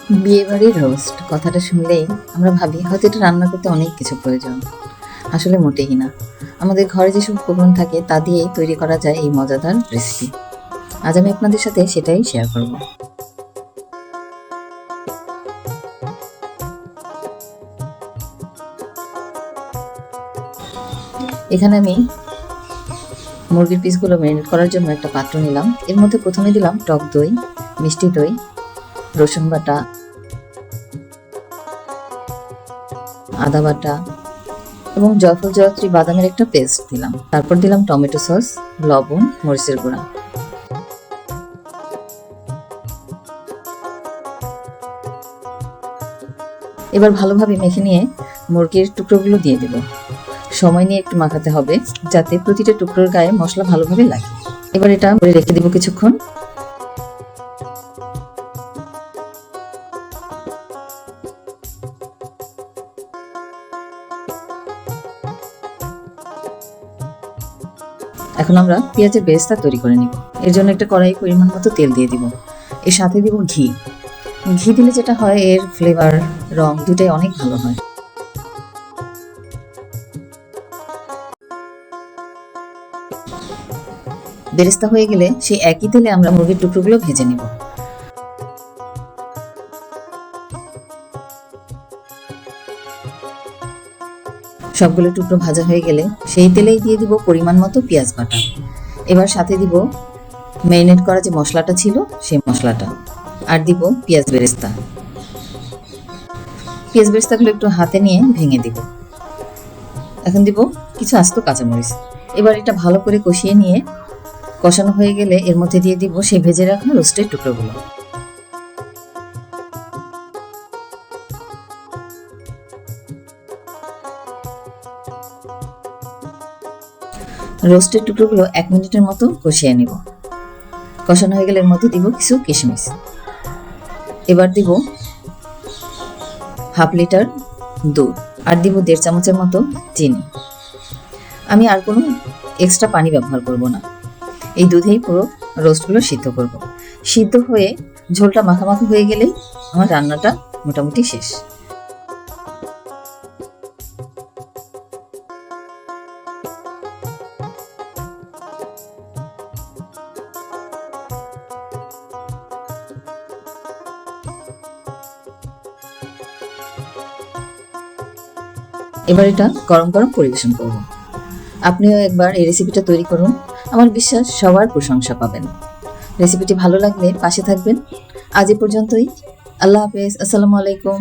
বিয়েবাড়ির রোস্ট কথাটা শুনলেই আমরা ভাবি হয়তো এটা রান্না করতে অনেক কিছু প্রয়োজন। আসলে মোটেই না। আমাদের ঘরে যেসব উপকরণ থাকে তা দিয়েই তৈরি করা যায় এই মজাদার রেসিপি। আজ আমি আপনাদের সাথে সেটাই শেয়ার করব। এখানে আমি মুরগির পিসগুলো ম্যারিনেট করার জন্য একটা পাত্র নিলাম। এর মধ্যে প্রথমে দিলাম টক দই, মিষ্টি দই, রসুন বাটা, আদা বাটা এবং জয়ফল জয়ত্রী বাদামের একটা পেস্ট দিলাম। তারপর দিলাম টমেটো সস, লবণ, মরিচের গুঁড়া। এবার ভালোভাবে মেখে নিয়ে মুরগির টুকরোগুলো দিয়ে দেব। সময় নিয়ে একটু মাখাতে হবে যাতে প্রতিটা টুকরোর গায়ে মশলা ভালোভাবে লাগে। এবার এটা রেখে দেব কিছুক্ষণ। এখন আমরা পেঁয়াজের বেরেস্তা তৈরি করে নিব। এর জন্য একটা কড়াই পরিমাণ মতো তেল দিয়ে দিব। এর সাথে দিব ঘি। ঘি দিলে যেটা হয় এর ফ্লেভার, রং দুটাই অনেক ভালো হয়। বেরেস্তা হয়ে গেলে সেই একই তেলে আমরা মুরগির টুকরোগুলো ভেজে নিব। সবগুলো টুকরো ভাজা হয়ে গেলে সেই তেলেই দিয়ে দিব পরিমাণ মতো পেঁয়াজ বাটা। এবার সাথে দিব ম্যারিনেট করা যে মশলাটা ছিল সেই মশলাটা, আর দিব পেঁয়াজ বেরেস্তা। পেঁয়াজ বেরেস্তাগুলো একটু হাতে নিয়ে ভেঙে দিব। এখন দিব কিছু আস্ত কাঁচামরিচ। এবার এটা ভালো করে কষিয়ে নিয়ে কষানো হয়ে গেলে এর মধ্যে দিয়ে দিব সেই ভেজে রাখা রোস্টের টুকরোগুলো। রোস্টের টুকরোগুলো 1 মিনিটের মতো কষিয়ে নিব। কষানো হয়ে গেলে এর মধ্যে দিব কিছু কিশমিশ। এবার দিব হাফ লিটার দুধ, আর দিব 1.5 চামচের মতো চিনি। আমি আর কোনো এক্সট্রা পানি ব্যবহার করব না। এই দুধেই পুরো রোস্টগুলো সিদ্ধ করব। সিদ্ধ হয়ে ঝোলটা মাখামাখা হয়ে গেলেই আমার রান্নাটা মোটামুটি শেষ। এবার এটা গরম গরম পরিবেশন করব। আপনিও একবার এই রেসিপিটা তৈরি করুন। আমার বিশ্বাস সবার প্রশংসা পাবেন। রেসিপিটি ভালো লাগলে পাশে থাকবেন। আজ এ পর্যন্তই। আল্লাহ হাফেজ। আসসালামু আলাইকুম।